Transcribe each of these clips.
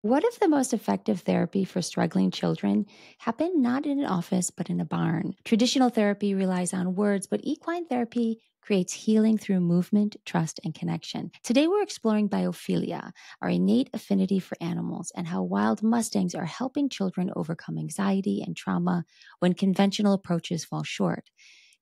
What if the most effective therapy for struggling children happened not in an office, but in a barn? Traditional therapy relies on words, but equine therapy creates healing through movement, trust, and connection. Today, we're exploring biophilia, our innate affinity for animals, and how wild mustangs are helping children overcome anxiety and trauma when conventional approaches fall short.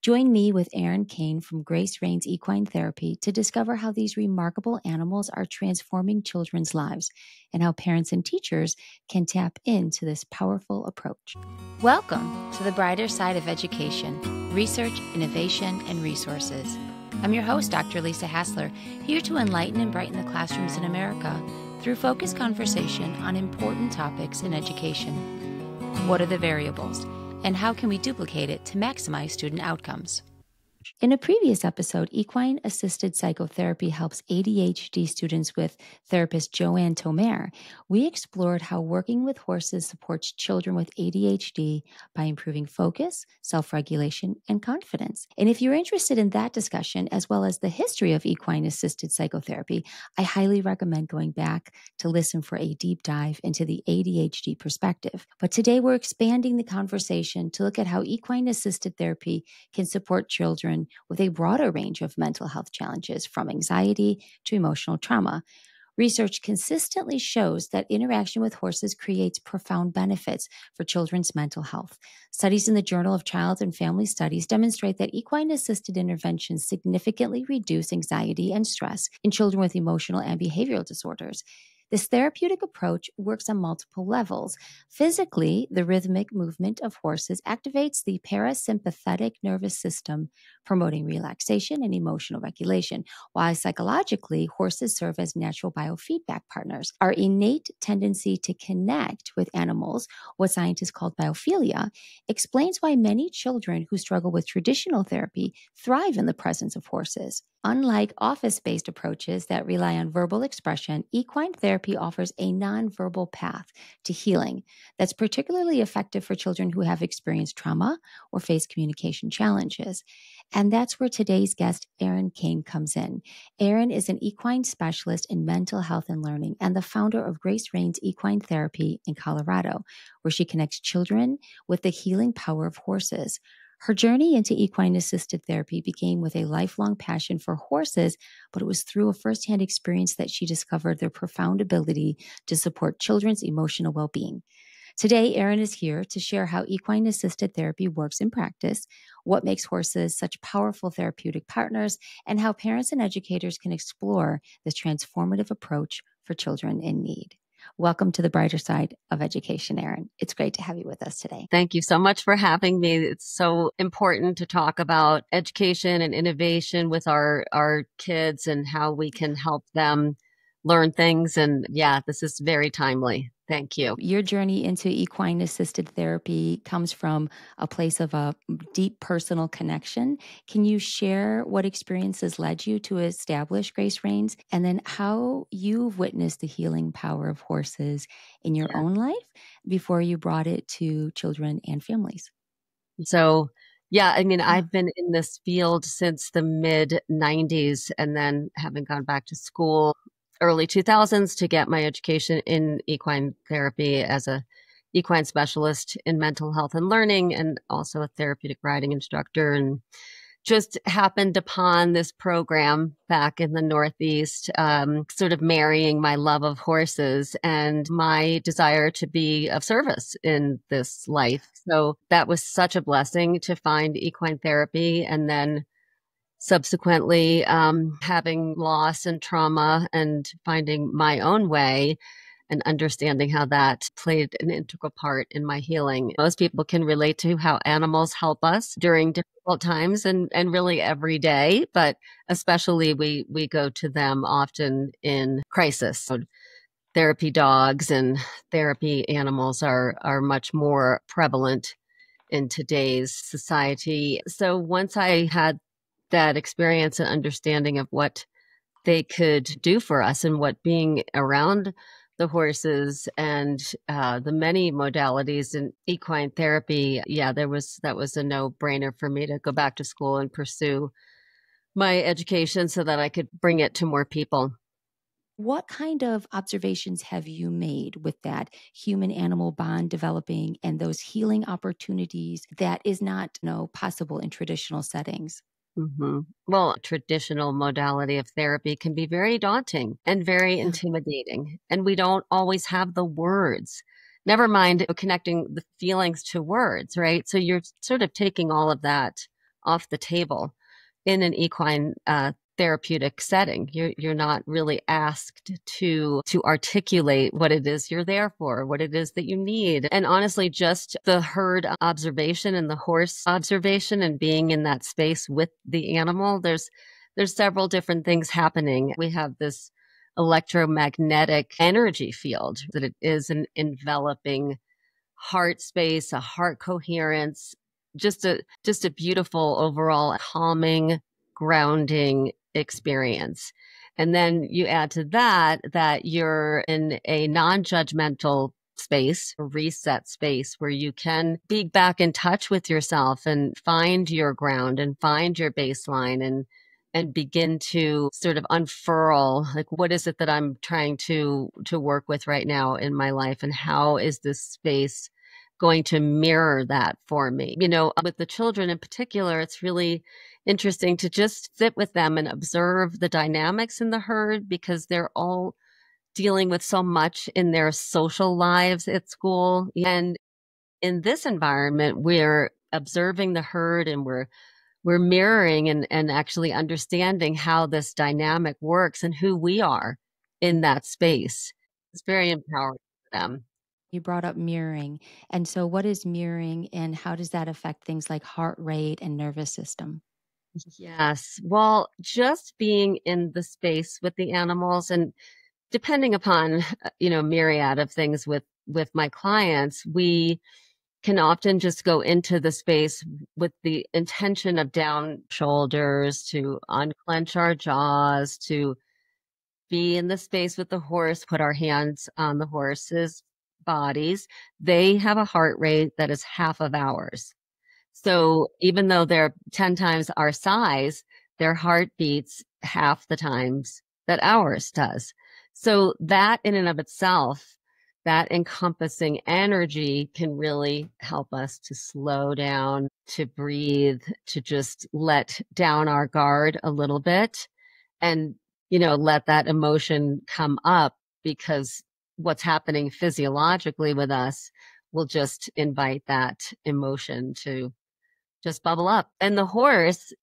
Join me with Erin Cain from Grace Reins Equine Therapy to discover how these remarkable animals are transforming children's lives and how parents and teachers can tap into this powerful approach. Welcome to the brighter side of education, research, innovation, and resources. I'm your host, Dr. Lisa Hassler, here to enlighten and brighten the classrooms in America through focused conversation on important topics in education. What are the variables? And how can we duplicate it to maximize student outcomes? In a previous episode, equine-assisted psychotherapy helps ADHD students with therapist Joanne Tomer. We explored how working with horses supports children with ADHD by improving focus, self-regulation, and confidence. And if you're interested in that discussion, as well as the history of equine-assisted psychotherapy, I highly recommend going back to listen for a deep dive into the ADHD perspective. But today we're expanding the conversation to look at how equine-assisted therapy can support children with a broader range of mental health challenges, from anxiety to emotional trauma. Research consistently shows that interaction with horses creates profound benefits for children's mental health. Studies in the Journal of Child and Family Studies demonstrate that equine-assisted interventions significantly reduce anxiety and stress in children with emotional and behavioral disorders. This therapeutic approach works on multiple levels. Physically, the rhythmic movement of horses activates the parasympathetic nervous system, promoting relaxation and emotional regulation, while psychologically, horses serve as natural biofeedback partners. Our innate tendency to connect with animals, what scientists call biophilia, explains why many children who struggle with traditional therapy thrive in the presence of horses. Unlike office-based approaches that rely on verbal expression, equine therapy offers a nonverbal path to healing that's particularly effective for children who have experienced trauma or face communication challenges. And that's where today's guest, Erin Cain, comes in. Erin is an equine specialist in mental health and learning and the founder of Grace Reins Equine Therapy in Colorado, where she connects children with the healing power of horses. Her journey into equine-assisted therapy began with a lifelong passion for horses, but it was through a firsthand experience that she discovered their profound ability to support children's emotional well-being. Today, Erin is here to share how equine-assisted therapy works in practice, what makes horses such powerful therapeutic partners, and how parents and educators can explore this transformative approach for children in need. Welcome to the brighter side of education, Erin. It's great to have you with us today. Thank you so much for having me. It's so important to talk about education and innovation with our kids and how we can help them learn things. And yeah, this is very timely. Thank you. Your journey into equine-assisted therapy comes from a place of a deep personal connection. Can you share what experiences led you to establish Grace Reins, and then how you've witnessed the healing power of horses in your own life before you brought it to children and families? So, I've been in this field since the mid-90s, and then having gone back to school early 2000s to get my education in equine therapy as a equine specialist in mental health and learning, and also a therapeutic riding instructor, and just happened upon this program back in the Northeast, sort of marrying my love of horses and my desire to be of service in this life. So that was such a blessing to find equine therapy, and then subsequently, having loss and trauma and finding my own way and understanding how that played an integral part in my healing. Most people can relate to how animals help us during difficult times and really every day, but especially we go to them often in crisis. So therapy dogs and therapy animals are much more prevalent in today's society. So once I had that experience and understanding of what they could do for us and what being around the horses and the many modalities in equine therapy, that was a no-brainer for me to go back to school and pursue my education so that I could bring it to more people. What kind of observations have you made with that human animal bond developing and those healing opportunities that is not, possible in traditional settings? Well, traditional modality of therapy can be very daunting and very Yeah. intimidating, and we don't always have the words. Never mind connecting the feelings to words, right? So you're sort of taking all of that off the table in an equine therapeutic setting. You're not really asked to articulate what it is you're there for, what it is that you need. And honestly, just the herd observation and the horse observation and being in that space with the animal, there's several different things happening. We have this electromagnetic energy field that it is an enveloping heart space, a heart coherence, just a beautiful overall calming, grounding experience. And then you add to that you're in a non-judgmental space, a reset space where you can be back in touch with yourself and find your ground and find your baseline and begin to sort of unfurl, like, what is it that I'm trying to work with right now in my life, and how is this space going to mirror that for me? With the children in particular, it's really interesting to just sit with them and observe the dynamics in the herd, because they're all dealing with so much in their social lives at school. And in this environment, we're observing the herd and we're mirroring and actually understanding how this dynamic works and who we are in that space. It's very empowering for them. You brought up mirroring. And so, what is mirroring and how does that affect things like heart rate and nervous system? Yes. Well, just being in the space with the animals and depending upon, myriad of things with my clients, we can often just go into the space with the intention of down shoulders, to unclench our jaws, to be in the space with the horse, put our hands on the horse's bodies. They have a heart rate that is half of ours. So even though they're 10 times our size, their heart beats half the times that ours does. So that in and of itself, that encompassing energy can really help us to slow down, to breathe, to just let down our guard a little bit and, let that emotion come up, because what's happening physiologically with us will just invite that emotion to just bubble up. And the horse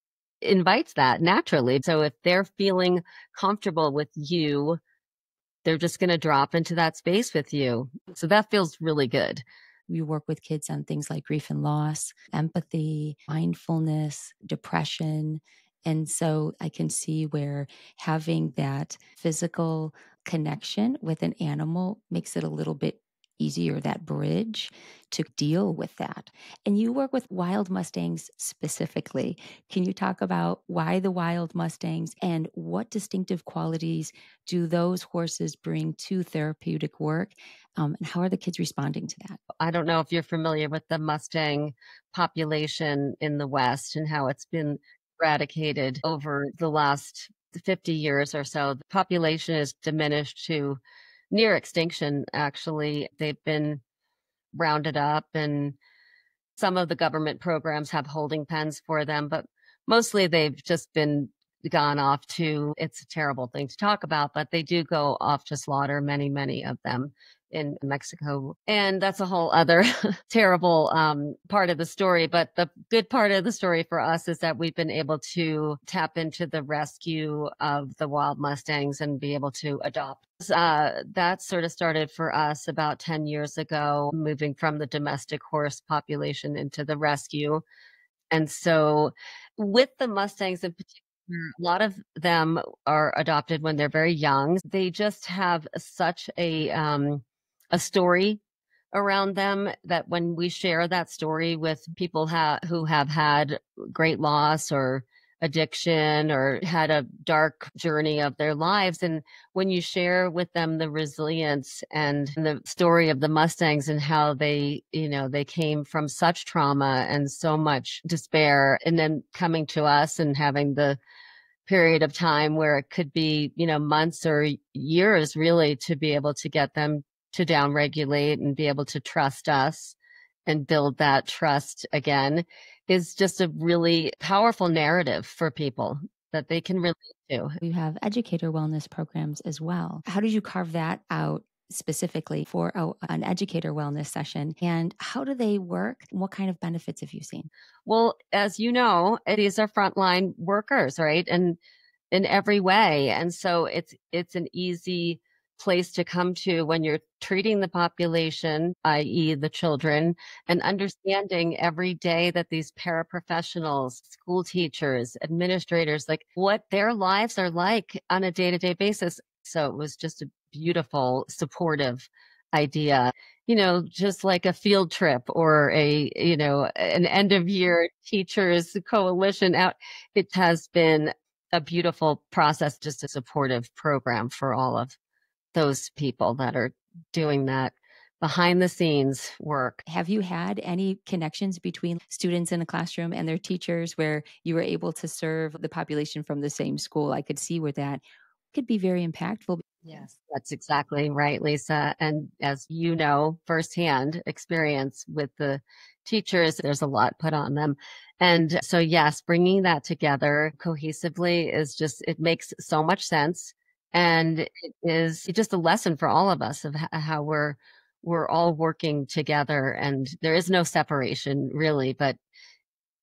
invites that naturally. So if they're feeling comfortable with you, they're just going to drop into that space with you. So that feels really good. We work with kids on things like grief and loss, empathy, mindfulness, depression. And so I can see where having that physical connection with an animal makes it a little bit easier, that bridge to deal with that. And you work with wild Mustangs specifically. Can you talk about why the wild Mustangs and what distinctive qualities do those horses bring to therapeutic work? And how are the kids responding to that? I don't know if you're familiar with the Mustang population in the West and how it's been eradicated over the last 50 years or so. The population is diminished to near extinction, actually. They've been rounded up, and some of the government programs have holding pens for them, but mostly they've just been gone off to, it's a terrible thing to talk about, but they do go off to slaughter, many, many of them in Mexico. And that's a whole other terrible part of the story. But the good part of the story for us is that we've been able to tap into the rescue of the wild Mustangs and be able to adopt. That sort of started for us about 10 years ago, moving from the domestic horse population into the rescue. And so with the Mustangs in particular, a lot of them are adopted when they're very young. They just have such a story around them that when we share that story with people who have had great loss or addiction or had a dark journey of their lives, and when you share with them the resilience and the story of the Mustangs and how they came from such trauma and so much despair, and then coming to us and having the period of time where it could be, months or years really to be able to get them to downregulate and be able to trust us and build that trust again is just a really powerful narrative for people that they can relate to. You have educator wellness programs as well. How did you carve that out specifically for an educator wellness session? And how do they work? What kind of benefits have you seen? Well, as you know, these are frontline workers, right? And in every way. And so it's an easy place to come to when you're treating the population, i.e. the children, and understanding every day that these paraprofessionals, school teachers, administrators, like what their lives are like on a day-to-day basis. So it was just a beautiful, supportive idea. Just like a field trip or an end of year teachers coalition out. It has been a beautiful process, just a supportive program for all of those people that are doing that behind the scenes work. Have you had any connections between students in a classroom and their teachers where you were able to serve the population from the same school? I could see where that could be very impactful. Yes, that's exactly right, Lisa. And as you know, firsthand experience with the teachers, there's a lot put on them. And so, yes, bringing that together cohesively it makes so much sense. And it is just a lesson for all of us of how we're all working together, and there is no separation really, but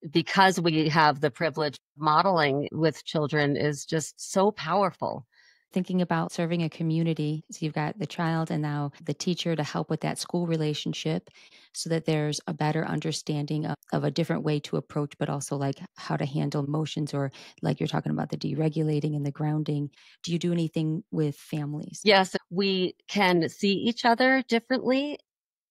because we have the privilege, modeling with children is just so powerful. Thinking about serving a community. So you've got the child and now the teacher to help with that school relationship so that there's a better understanding of a different way to approach, but also like how to handle emotions or like you're talking about the deregulating and the grounding. Do you do anything with families? Yes, we can see each other differently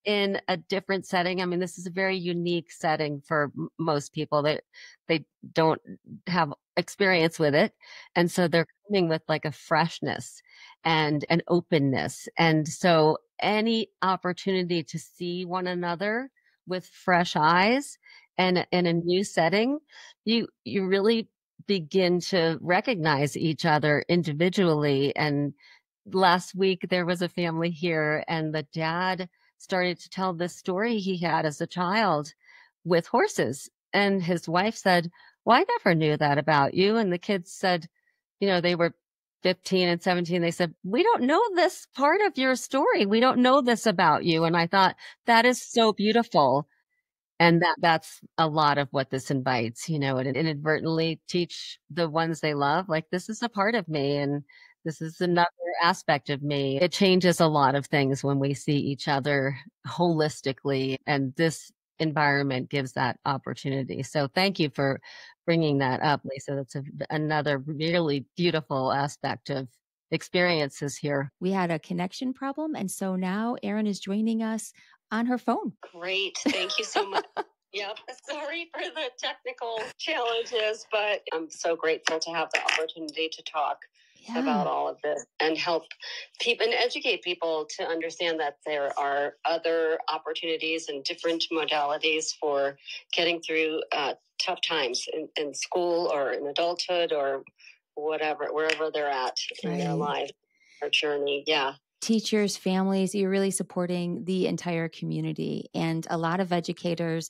in a different setting. I mean, this is a very unique setting for most people that they don't have experience with it. And so they're coming with like a freshness and an openness. And so any opportunity to see one another with fresh eyes and in a new setting, you really begin to recognize each other individually. And last week there was a family here and the dad started to tell this story he had as a child with horses. And his wife said, well, I never knew that about you. And the kids said, they were 15 and 17. They said, we don't know this part of your story. We don't know this about you. And I thought that is so beautiful. And that's a lot of what this invites, and inadvertently teach the ones they love, like, this is a part of me and this is another aspect of me. It changes a lot of things when we see each other holistically, and this environment gives that opportunity. So thank you for bringing that up, Lisa. That's another really beautiful aspect of experiences here. We had a connection problem. And so now Erin is joining us on her phone. Great. Thank you so much. Yep. Sorry for the technical challenges, but I'm so grateful to have the opportunity to talk about all of this and help people and educate people to understand that there are other opportunities and different modalities for getting through tough times in school or in adulthood or whatever, wherever they're at in their life or journey. Yeah. Teachers, families, you're really supporting the entire community. And a lot of educators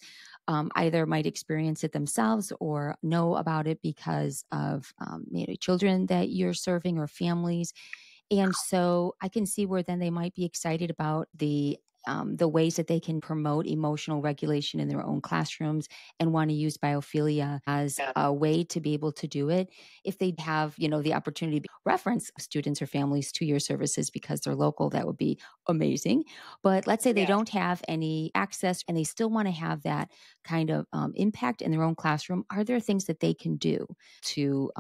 either might experience it themselves or know about it because of children that you're serving or families. And so I can see where then they might be excited about the ways that they can promote emotional regulation in their own classrooms and want to use biophilia as a way to be able to do it. If they have, the opportunity to reference students or families to your services because they're local, that would be amazing. But let's say they don't have any access and they still want to have that kind of impact in their own classroom. Are there things that they can do to,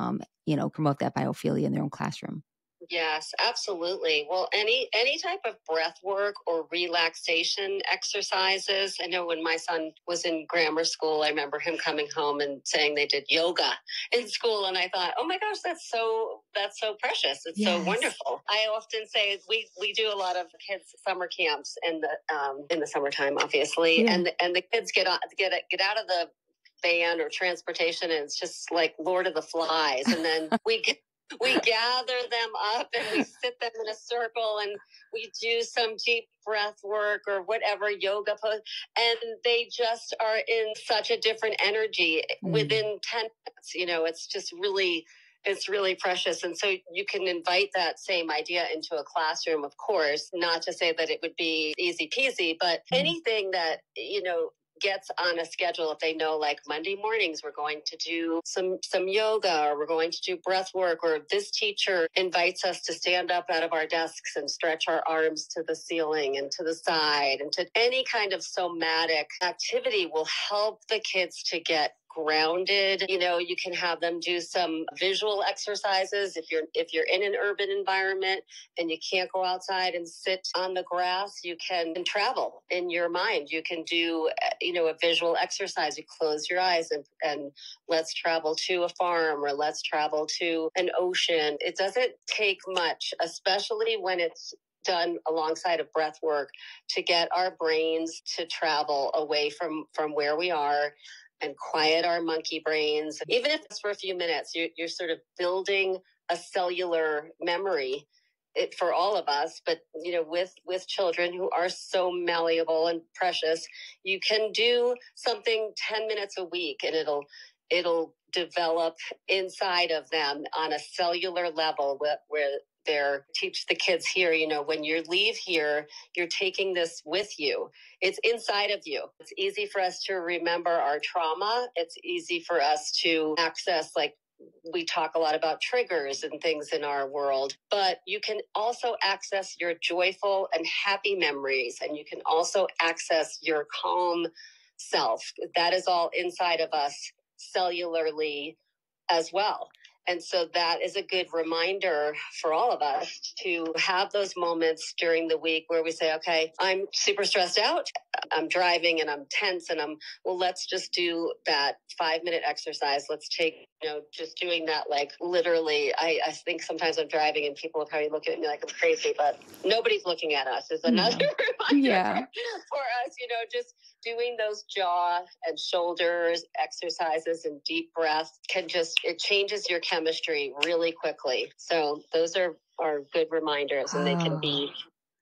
promote that biophilia in their own classroom? Yes, absolutely. Well, any type of breath work or relaxation exercises. I know when my son was in grammar school, I remember him coming home and saying they did yoga in school, and I thought, oh my gosh, that's so precious. It's so wonderful. I often say we do a lot of kids summer camps in the summertime, obviously, and the kids get out of the van or transportation, and it's just like Lord of the Flies. And then we gather them up and we sit them in a circle and we do some deep breath work or whatever, yoga pose, and they just are in such a different energy within 10 minutes. You know, it's just really, it's really precious. And so you can invite that same idea into a classroom, of course, not to say that it would be easy peasy, but anything that, you know, gets on a schedule. If they know, like, Monday mornings we're going to do some yoga, or we're going to do breath work, or this teacher invites us to stand up out of our desks and stretch our arms to the ceiling and to the side, and to any kind of somatic activity will help the kids to get grounded. You know, you can have them do some visual exercises if you're in an urban environment and you can't go outside and sit on the grass. You can travel in your mind. You can do, you know, a visual exercise. You close your eyes and let's travel to a farm, or let's travel to an ocean. It doesn't take much, especially when it's done alongside of breath work, to get our brains to travel away from where we are and quiet our monkey brains. Even if it's for a few minutes, you're sort of building a cellular memory for all of us. But, you know, with children who are so malleable and precious, you can do something 10 minutes a week and it'll develop inside of them on a cellular level where teach the kids here, you know, when you leave here, you're taking this with you. It's inside of you. It's easy for us to remember our trauma. It's easy for us to access, like, we talk a lot about triggers and things in our world, but you can also access your joyful and happy memories. And you can also access your calm self. That is all inside of us cellularly as well. And so that is a good reminder for all of us to have those moments during the week where we say, okay, I'm super stressed out. I'm driving and I'm tense and let's just do that 5-minute exercise. Let's take, you know, just doing that, like, literally, I think sometimes I'm driving and people will probably look at me like I'm crazy, but nobody's looking at us. Is another reminder for us, you know, just doing those jaw and shoulders exercises and deep breath it changes your chemistry really quickly. So those are good reminders, and they can be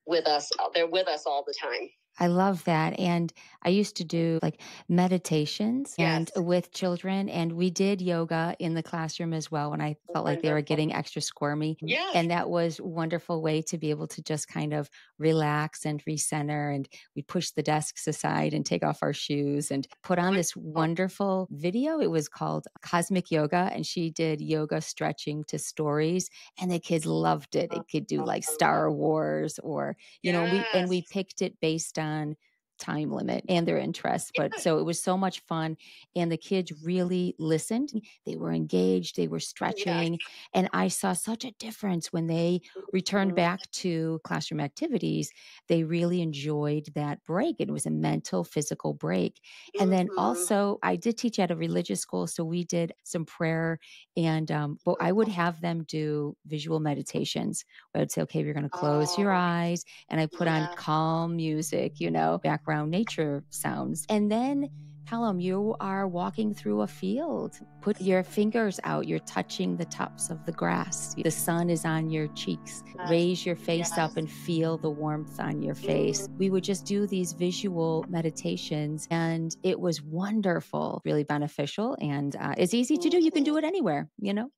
with us. They're with us all the time. I love that. And I used to do, like, meditations and with children, and we did yoga in the classroom as well when I felt like they were getting extra squirmy. Yes. And that was a wonderful way to be able to just kind of relax and recenter. And we push the desks aside and take off our shoes and put on this wonderful video. It was called Cosmic Yoga, and she did yoga stretching to stories, and the kids loved it. It could do, like, Star Wars, or, you know, we picked it based on time limit and their interests. But so it was so much fun, and the kids really listened. They were engaged, they were stretching. And I saw such a difference when they returned back to classroom activities. They really enjoyed that break. It was a mental, physical break. And then also, I did teach at a religious school, so we did some prayer, and but I would have them do visual meditations. I would say, okay, you're going to close your eyes, and I put on calm music, you know, background nature sounds. And then, Callum, you are walking through a field. Put your fingers out. You're touching the tops of the grass. The sun is on your cheeks. Raise your face up and feel the warmth on your face. We would just do these visual meditations, and it was wonderful, really beneficial, and it's easy to do. You can do it anywhere, you know?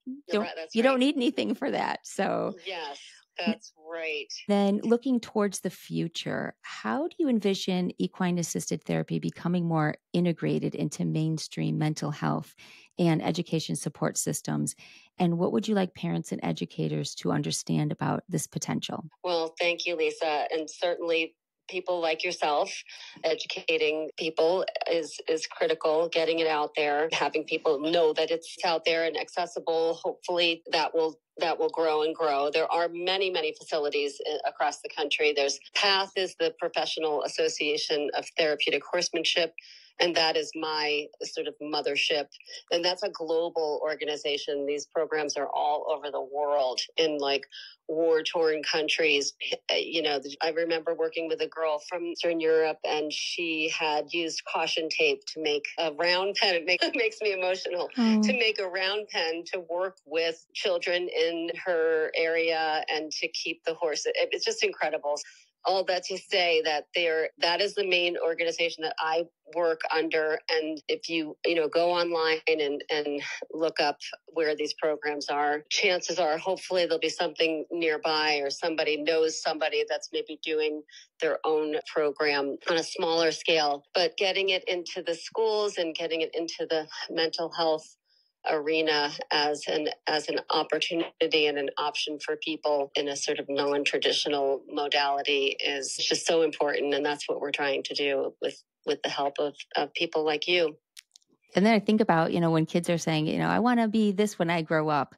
You don't need anything for that. So yes. That's right. Then, looking towards the future, how do you envision equine-assisted therapy becoming more integrated into mainstream mental health and education support systems? And what would you like parents and educators to understand about this potential? Well, thank you, Lisa. And certainly people like yourself, educating people is critical, getting it out there, having people know that it's out there and accessible. Hopefully that will grow and grow. There are many, many facilities across the country. There's PATH is the Professional Association of Therapeutic Horsemanship, And that is my sort of mothership. And that's a global organization. These programs are all over the world in like war-torn countries. You know, I remember working with a girl from Eastern Europe, and she had used caution tape to make a round pen. It makes me emotional. To make a round pen to work with children in her area and to keep the horse. It's just incredible. All that to say that that is the main organization that I work under. And if you go online and look up where these programs are, chances are hopefully there'll be something nearby, or somebody knows somebody that's maybe doing their own program on a smaller scale. But getting it into the schools and getting it into the mental health arena as an opportunity and an option for people in a sort of non-traditional modality is just so important. And that's what we're trying to do with the help of people like you. And then I think about, when kids are saying, I want to be this when I grow up.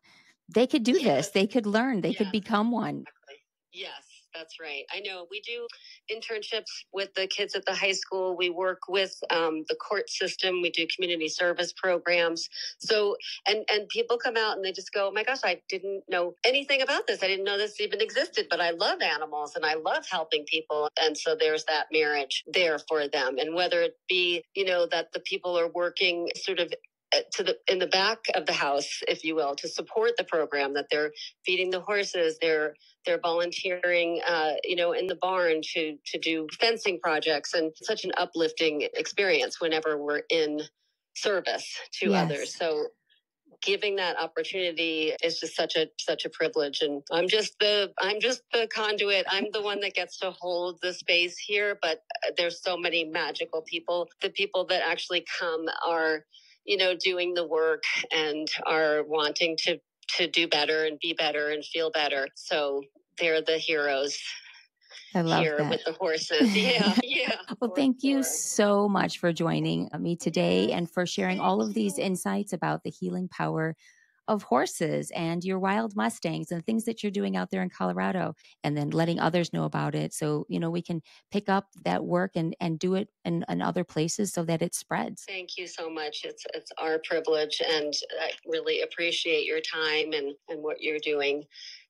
They could do this. They could learn. They could become one. Exactly. Yes, that's right. I know we do internships with the kids at the high school. We work with the court system. We do community service programs. So, and people come out and they just go, oh my gosh, I didn't know anything about this. I didn't know this even existed, but I love animals and I love helping people. And so there's that marriage there for them. And whether it be, that the people are working sort of in the back of the house, if you will, to support the program, that they're feeding the horses, they're volunteering, in the barn to do fencing projects, and such an uplifting experience whenever we're in service to others. So giving that opportunity is just such a privilege. And I'm just the conduit. I'm the one that gets to hold the space here, but there's so many magical people. The people that actually come are doing the work and are wanting to do better and be better and feel better. So they're the heroes. I love here that. with the horses. Yeah. Well, thank you so much for joining me today and for sharing all of these insights about the healing power of horses and your wild Mustangs and things that you're doing out there in Colorado, and then letting others know about it. So, we can pick up that work and do it in other places so that it spreads. Thank you so much. It's our privilege, and I really appreciate your time and what you're doing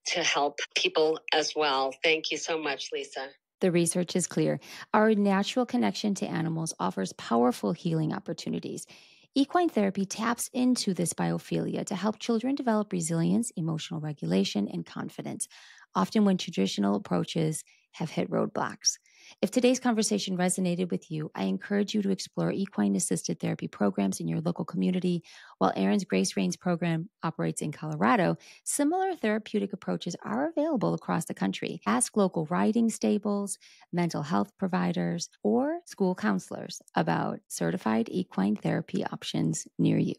to help people as well. Thank you so much, Lisa. The research is clear. Our natural connection to animals offers powerful healing opportunities. Equine therapy taps into this biophilia to help children develop resilience, emotional regulation, and confidence, often when traditional approaches have hit roadblocks. If today's conversation resonated with you, I encourage you to explore equine-assisted therapy programs in your local community. While Erin's Grace Reins program operates in Colorado, similar therapeutic approaches are available across the country. Ask local riding stables, mental health providers, or school counselors about certified equine therapy options near you.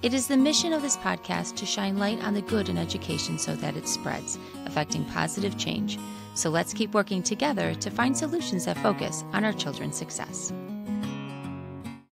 It is the mission of this podcast to shine light on the good in education so that it spreads, affecting positive change. So let's keep working together to find solutions that focus on our children's success.